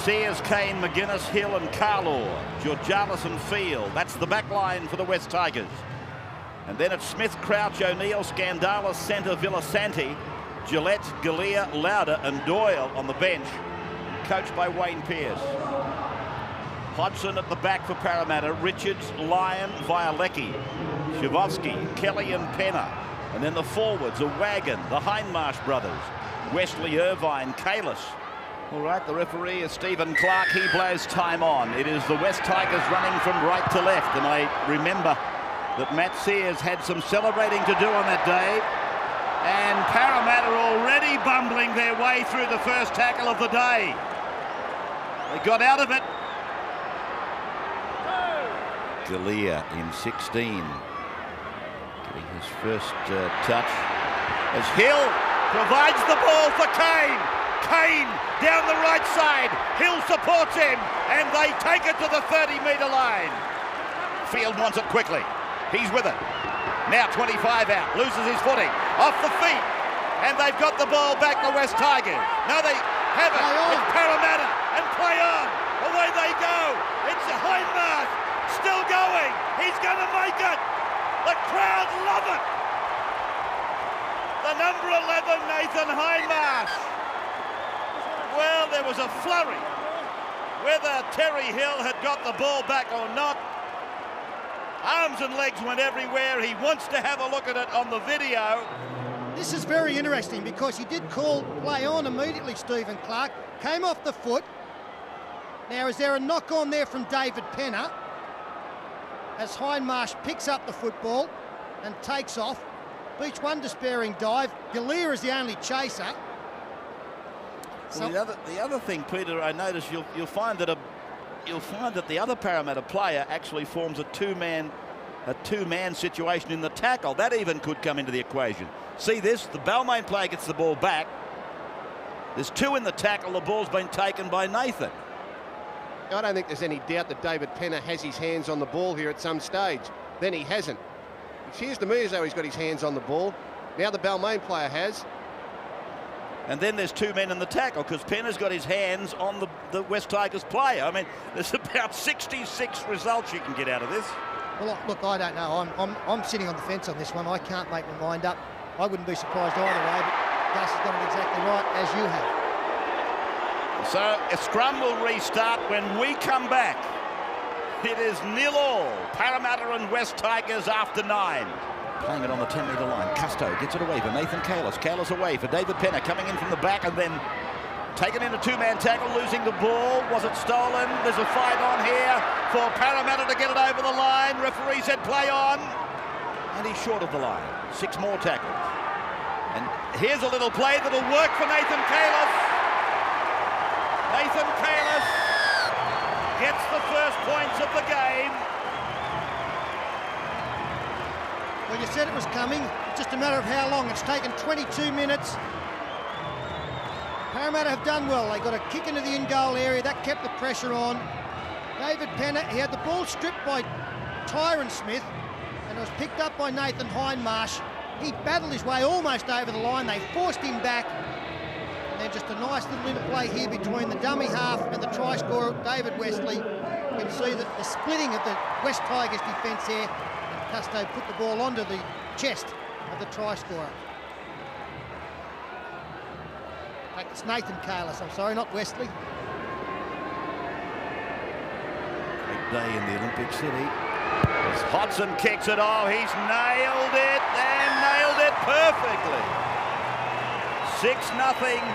Sears, Kane, McGuinness, Hill and Carlaw. Georgalis and Field. That's the back line for the West Tigers. And then it's Smith, Crouch, O'Neill, Scandalis, Centre, Villasanti, Gillette, Galea, Lauder and Doyle on the bench, coached by Wayne Pearce. Hodgson at the back for Parramatta, Richards, Lyon, Violecki, Shavovsky, Kelly and Penner. And then the forwards, a Wagon, the Hindmarsh brothers, Wesley, Irvine, Kalis. All right, the referee is Stephen Clark. He blows time on. It is the West Tigers running from right to left. And I remember that Matt Sears had some celebrating to do on that day. And Parramatta already bumbling their way through the first tackle of the day. They got out of it. Galea in 16. Getting his first touch as Hill provides the ball for Kane. Kane down the right side. Hill supports him and they take it to the 30-metre line. Field wants it quickly. He's with it. Now 25 out. Loses his footing. Off the feet. And they've got the ball back to West Tigers. Now they have it. It's Parramatta and play on. Away they go. It's Hindmarsh. Still going. He's going to make it. The crowd love it. The number 11, Nathan Hindmarsh. Well, there was a flurry. Whether Terry Hill had got the ball back or not, arms and legs went everywhere. He wants to have a look at it on the video. This is very interesting because he did call play on immediately, Stephen Clark. Came off the foot. Now, is there a knock on there from David Penner? As Hindmarsh picks up the football and takes off. Beach one despairing dive. Galea is the only chaser. Well, the other thing, Peter, I notice you'll find that the other Parramatta player actually forms a two-man situation in the tackle. That even could come into the equation. See this? The Balmain player gets the ball back. There's two in the tackle. The ball's been taken by Nathan. I don't think there's any doubt that David Penner has his hands on the ball here at some stage. Then he hasn't. It appears to me as though he's got his hands on the ball. Now the Balmain player has. And then there's two men in the tackle because Penner's got his hands on the West Tigers player. I mean, there's about 66 results you can get out of this. Well, look, I don't know. I'm sitting on the fence on this one. I can't make my mind up. I wouldn't be surprised either way, but Gus has got it exactly right, as you have. So a scrum will restart when we come back. It is 0-0. Parramatta and West Tigers after 9. Playing it on the 10-metre line. Custo gets it away for Nathan Kalis. Kalis away for David Penner, coming in from the back and then taken in a two-man tackle, losing the ball. Was it stolen? There's a fight on here for Parramatta to get it over the line. Referee said play on. And he's short of the line. 6 more tackles. And here's a little play that'll work for Nathan Kalis. Nathan Kalis gets the first points of the game. Well, you said it was coming. It's just a matter of how long. It's taken 22 minutes. Parramatta have done well. They got a kick into the in-goal area. That kept the pressure on. David Penner, he had the ball stripped by Tyron Smith and it was picked up by Nathan Hindmarsh. He battled his way almost over the line. They forced him back. And then just a nice little interplay here between the dummy half and the try scorer, David Wesley. You can see that the splitting of the West Tigers defence here. Custo put the ball onto the chest of the try scorer. It's Nathan Kalis, I'm sorry, not Wesley. Big day in the Olympic City. As Hodgson kicks it off, he's nailed it and nailed it perfectly. 6-0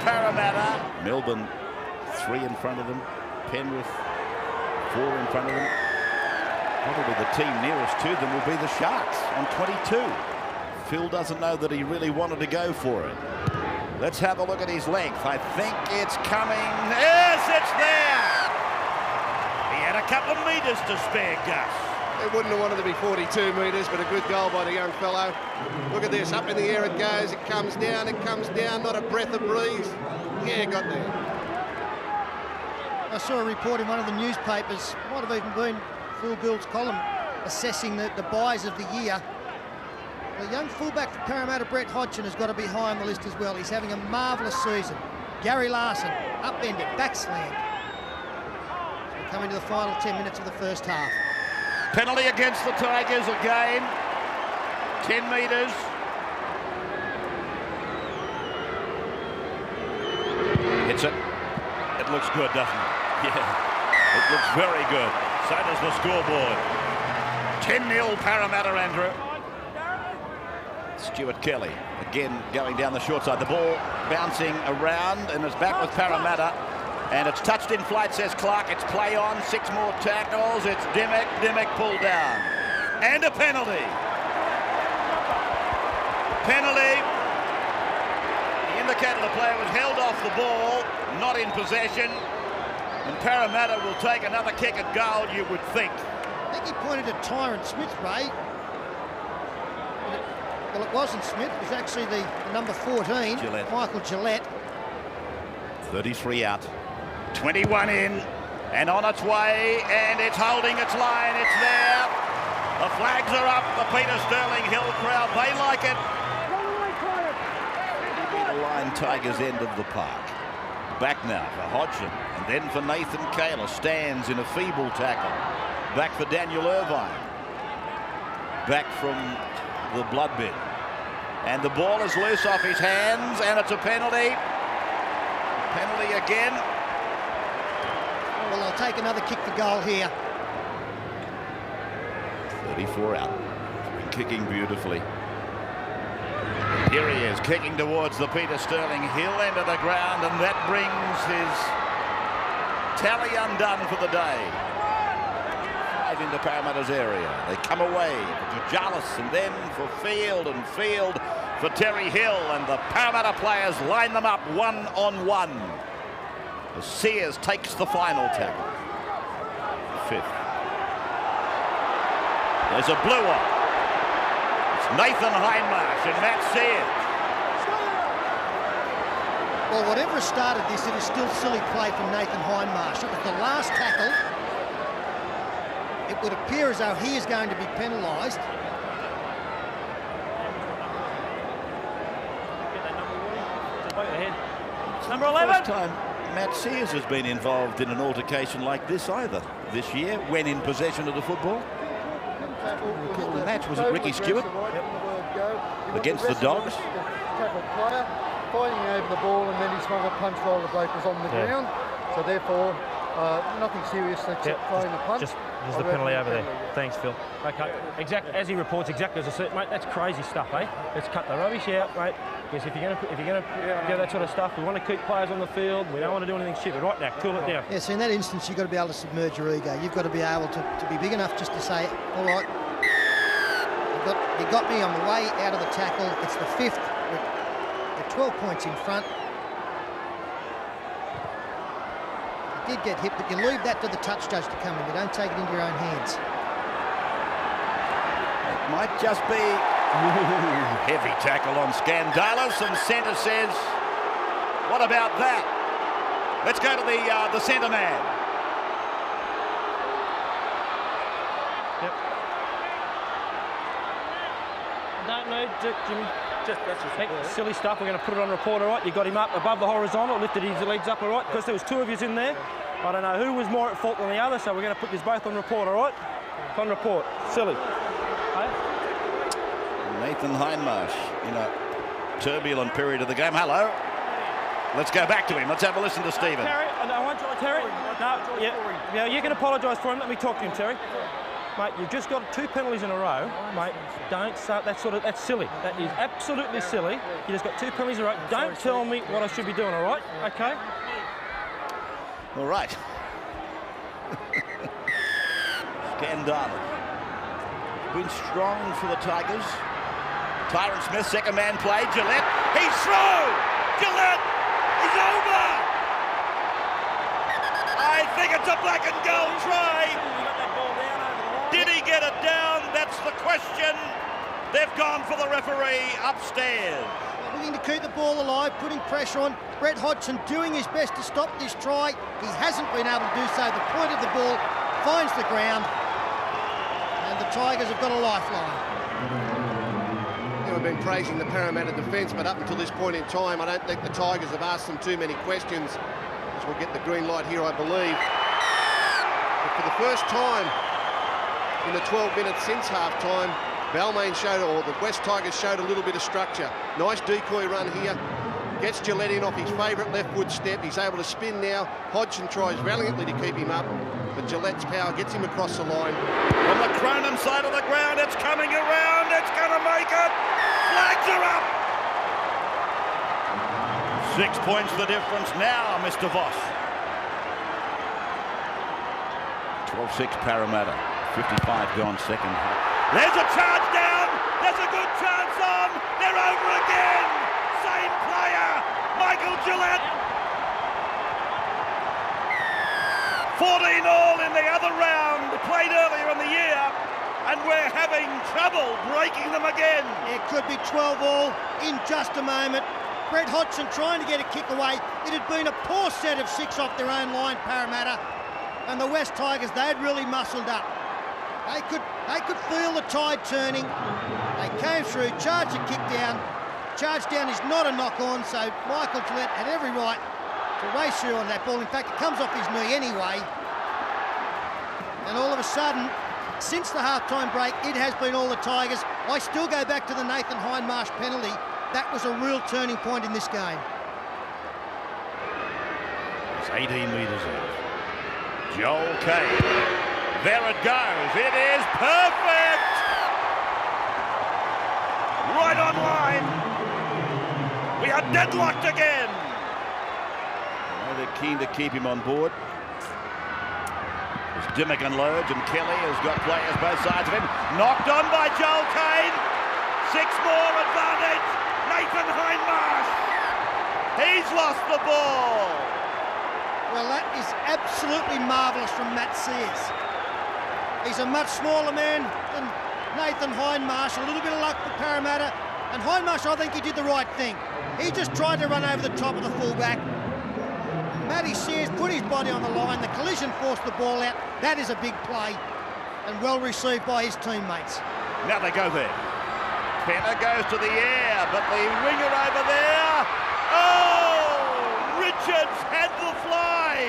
Parramatta. Melbourne 3 in front of them. Penrith 4 in front of them. Probably the team nearest to them will be the Sharks on 22. Phil doesn't know that he really wanted to go for it. Let's have a look at his length. I think it's coming. Yes, it's there. He had a couple of metres to spare, Gus. It wouldn't have wanted to be 42 metres, but a good goal by the young fellow. Look at this, up in the air it goes. It comes down, not a breath of breeze. Yeah, got there. I saw a report in one of the newspapers, might have even been Phil Gould's column, assessing the buys of the year. The young fullback for Parramatta, Brett Hodgson, has got to be high on the list as well. He's having a marvellous season. Gary Larson, upended, backslammed. coming to the final 10 minutes of the first half. Penalty against the Tigers again. 10 metres. Hits it. It looks good, doesn't it? Yeah, it looks very good. So does the scoreboard. 10-0 Parramatta, Andrew. Stuart Kelly again going down the short side. The ball bouncing around and it's back with Parramatta. And it's touched in flight, says Clark. It's play on. 6 more tackles. It's Dimmock. Dimmock pulled down. And a penalty. Penalty. The indicator the player was held off the ball, not in possession. And Parramatta will take another kick at goal, you would think. I think he pointed at Tyron Smith, Ray. Well, it wasn't Smith. It was actually the number 14, Gillette. Michael Gillette. 33 out. 21 in. And on its way. And it's holding its line. It's there. The flags are up. The Peter Sterling Hill crowd, they like it. The line Tigers end of the park. Back now for Hodgson. And then for Nathan Kaler. Stands in a feeble tackle. Back for Daniel Irvine. Back from the blood bin. And the ball is loose off his hands. And it's a penalty. Penalty again. Well, they'll take another kick for goal here. 34 out. Been kicking beautifully. Here he is, kicking towards the Peter Sterling Hill end of the ground, and that brings his tally undone for the day. 5 into Parramatta's area. They come away for Jarlis and then for Field, and Field for Terry Hill, and the Parramatta players line them up 1-on-1. As Sears takes the final tackle. 5th. There's a blue one. It's Nathan Hindmarsh and Matt Sears. Well, whatever started this, it is still silly play from Nathan Hindmarsh. It was the last tackle. It would appear as though he is going to be penalised. Number 11. First time Matt Sears has been involved in an altercation like this either this year, when in possession of the football. The match was it Ricky Stewart against the Dogs. Fighting over the ball, and then he swung a punch while the bloke was on the ground. So therefore, nothing serious except throwing the punch. Just there's the penalty over there. Thanks, Phil. Okay, as he reports, exactly as I said, mate. That's crazy stuff, eh? Let's cut the rubbish out, mate. Because if you're going to do that sort of stuff, we want to keep players on the field. We don't want to do anything stupid. Right now, cool it down. Yeah, so in that instance, you've got to be able to submerge your ego. You've got to be able to be big enough just to say, all right, you got me. I'm away out of the tackle. It's the 5th. We're 12 points in front. You did get hit, but you leave that to the touch judge to come in. You don't take it into your own hands. It might just be heavy tackle on Scandalis, and centre says, what about that? Let's go to the centre man. Yep. Don't know, Jimmy. That's silly stuff. We're going to put it on report, all right? You got him up above the horizontal, lifted his legs up, all right? Because there was 2 of you in there. I don't know who was more at fault than the other, so we're going to put this both on report, all right? On report. Silly. Hey? Nathan Hindmarsh in a turbulent period of the game. Hello. Let's go back to him. Let's have a listen to Stephen. Terry, I won't try Terry. No, yeah, you can apologise for him. Let me talk to him, Terry. Mate, you've just got 2 penalties in a row, mate. Don't start that's silly. That is absolutely silly. You just got 2 penalties in a row. Don't tell me what I should be doing, all right? Okay? All right. Scandalo. Been strong for the Tigers. Tyron Smith, second man play. Gillette. He's through! Gillette is over! I think it's a black and gold try. Did he get it down? That's the question. They've gone for the referee upstairs. Looking to keep the ball alive, putting pressure on. Brett Hodgson doing his best to stop this try. He hasn't been able to do so. The point of the ball finds the ground, and the Tigers have got a lifeline. We've been praising the Parramatta defence, but up until this point in time, I don't think the Tigers have asked them too many questions. As we'll get the green light here, I believe. for the first time in the 12 minutes since half-time, Balmain showed, or the West Tigers showed a little bit of structure. Nice decoy run here. Gets Gillette in off his favourite leftward step. He's able to spin now. Hodgson tries valiantly to keep him up, but Gillette's power gets him across the line. From the Cronin side of the ground, it's coming around. It's going to make it. Flags are up. 6 points the difference now, Mr. Voss. 12-6 Parramatta. 55 gone second half. There's a charge down. There's a good chance on. They're over again. Same player, Michael Gillette. 14 all in the other round, played earlier in the year, and we're having trouble breaking them again. It could be 12 all in just a moment. Brett Hodgson trying to get a kick away. It had been a poor set of 6 off their own line, Parramatta, and the West Tigers, they had really muscled up. They could feel the tide turning. They came through, charged a kick down. Charge down is not a knock-on, so Michael Gillette had every right to race through on that ball. In fact, it comes off his knee anyway. And all of a sudden, since the half-time break, it has been all the Tigers. I still go back to the Nathan Hindmarsh penalty. That was a real turning point in this game. It's 18 metres out. Joel Kane. There it goes. It is perfect. Right on line. We are deadlocked again. Well, they're keen to keep him on board. As Dimmock unloads, and Kelly has got players both sides of him. Knocked on by Joel Kane. 6 more advantage. Nathan Hindmarsh. He's lost the ball. Well, that is absolutely marvellous from Matt Sears. He's a much smaller man than Nathan Hindmarsh. A little bit of luck for Parramatta. And Hindmarsh, I think he did the right thing. He just tried to run over the top of the fullback. Matty Sears put his body on the line. The collision forced the ball out. That is a big play and well received by his teammates. Now they go there. Penner goes to the air, but the winger over there. Oh! Richards had the fly.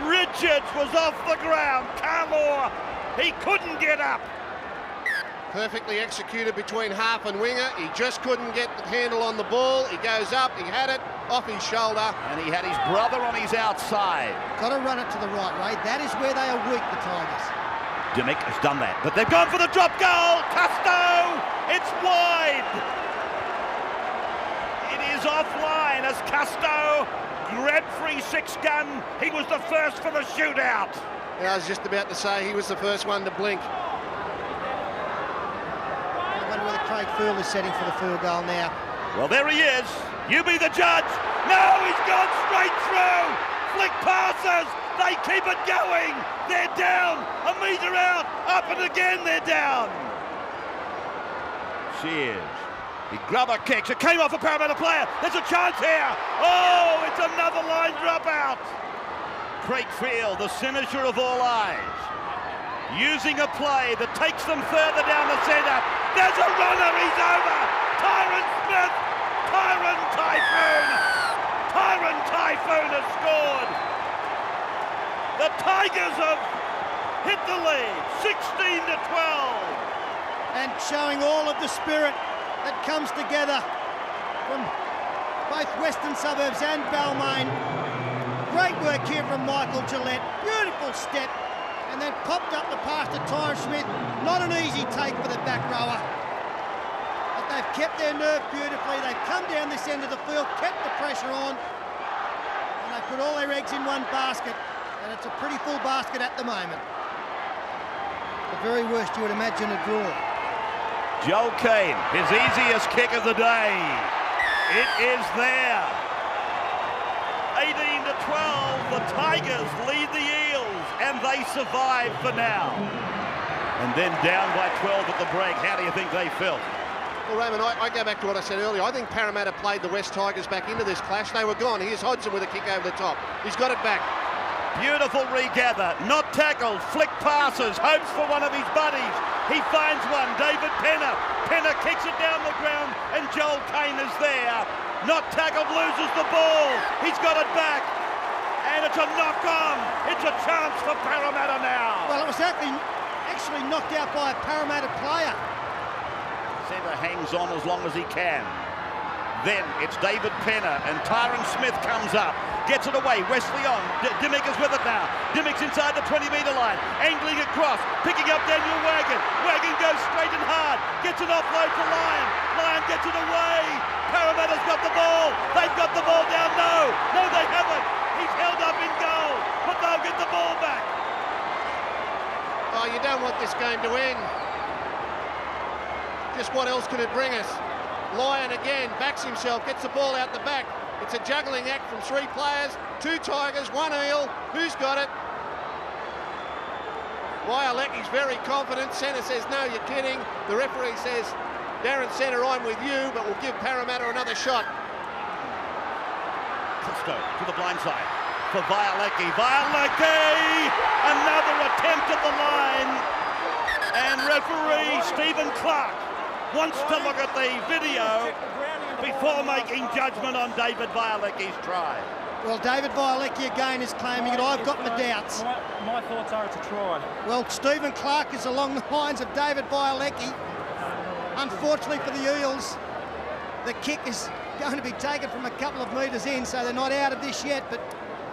Richards was off the ground. Carlaw, he couldn't get up. Perfectly executed between half and winger. He just couldn't get the handle on the ball. He goes up, he had it off his shoulder. And he had his brother on his outside. Got to run it to the right, Ray. That is where they are weak, the Tigers. Dimmock has done that, but they've gone for the drop goal. Custo, it's wide. It is offline as Custo grabbed free 6 gun. He was the first for the shootout. Yeah, I was just about to say he was the first one to blink. I wonder whether Craig Field is setting for the field goal now. Well, there he is. You be the judge. No, he's gone straight through. Flick passes. They keep it going. They're down. A metre out. Up and again they're down. Shears. He grubber kicks. It came off a Parramatta player. There's a chance here. Oh, it's another line dropout. Craig Field, the cynosure of all eyes, using a play that takes them further down the centre. There's a runner. He's over. Tyron Smith. Tyron Typhoon. Tyron Typhoon has scored. The Tigers have hit the lead, 16-12. And showing all of the spirit that comes together from both Western Suburbs and Balmain. Great work here from Michael Gillette. Beautiful step. And then popped up the pass to Tyron Smith. Not an easy take for the back rower. But they've kept their nerve beautifully. They've come down this end of the field, kept the pressure on. And they put all their eggs in one basket. And it's a pretty full basket at the moment. The very worst you would imagine a draw. Joel Kane, his easiest kick of the day. It is there. 18-12, the Tigers lead the Eels, and they survive for now. And then down by 12 at the break. How do you think they felt? Well, Raymond, I go back to what I said earlier. I think Parramatta played the West Tigers back into this clash. They were gone. Here's Hodgson with a kick over the top. He's got it back. Beautiful regather, not tackled, flick passes, hopes for one of his buddies. He finds one, David Penner. Penner kicks it down the ground, and Joel Kane is there. Not tackled, loses the ball. He's got it back. and it's a knock-on. It's a chance for Parramatta now. Well, it was actually knocked out by a Parramatta player. Centre hangs on as long as he can. Then it's David Penner, and Tyron Smith comes up. Gets it away, Wesley on. Dimmick is with it now. Dimmick's inside the 20-metre line. Angling across, picking up Daniel Wagon. Wagon goes straight and hard. Gets an offload to Lyon. Lyon gets it away. Parramatta's got the ball. They've got the ball down. No, they haven't. He's held up in goal, but they'll get the ball back. Oh, you don't want this game to end. Just what else could it bring us? Lyon again backs himself, gets the ball out the back. It's a juggling act from 3 players, 2 Tigers, 1 Eel. Who's got it? Wyalecki's very confident. Centre says, no, you're kidding. The referee says, Darren Centre, I'm with you, but we'll give Parramatta another shot. Costo to the blind side for Wyalecki. Wyalecki! Another attempt at the line. And referee Stephen Clark wants to look at the video before making judgment on David Wyalecki's try. Well, David Wyalecki again is claiming it. I've got my doubts. My thoughts are it's a try. Well, Stephen Clark is along the lines of David Wyalecki. Unfortunately for the Eels, the kick is going to be taken from a couple of metres in, so they're not out of this yet. But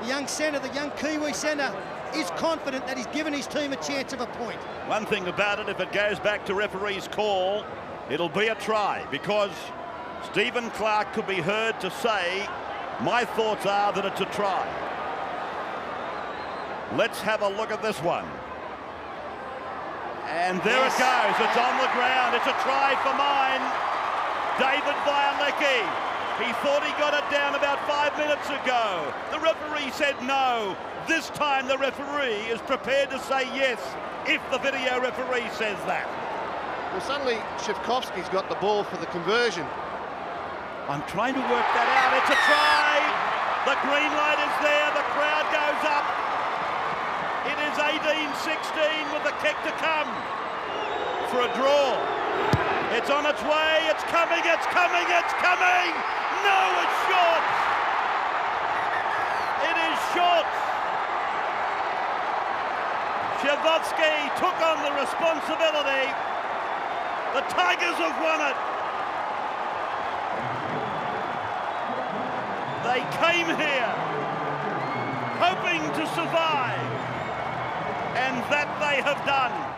the young centre, the young Kiwi centre, is confident that he's given his team a chance of a point. One thing about it, if it goes back to referee's call, it'll be a try, because Stephen Clark could be heard to say, my thoughts are that it's a try. Let's have a look at this one. And there it goes. It's on the ground. It's a try for mine. David Wyalecki. He thought he got it down about 5 minutes ago. The referee said no. This time the referee is prepared to say yes if the video referee says that. Well, suddenly Shevkovsky's got the ball for the conversion. I'm trying to work that out. It's a try. The green light is there. The crowd goes up. It is 18-16 with the kick to come for a draw. It's on its way. It's coming. It's coming. It's coming. No, it's short. It is short. Shevkovsky took on the responsibility. The Tigers have won it. They came here hoping to survive, and that they have done.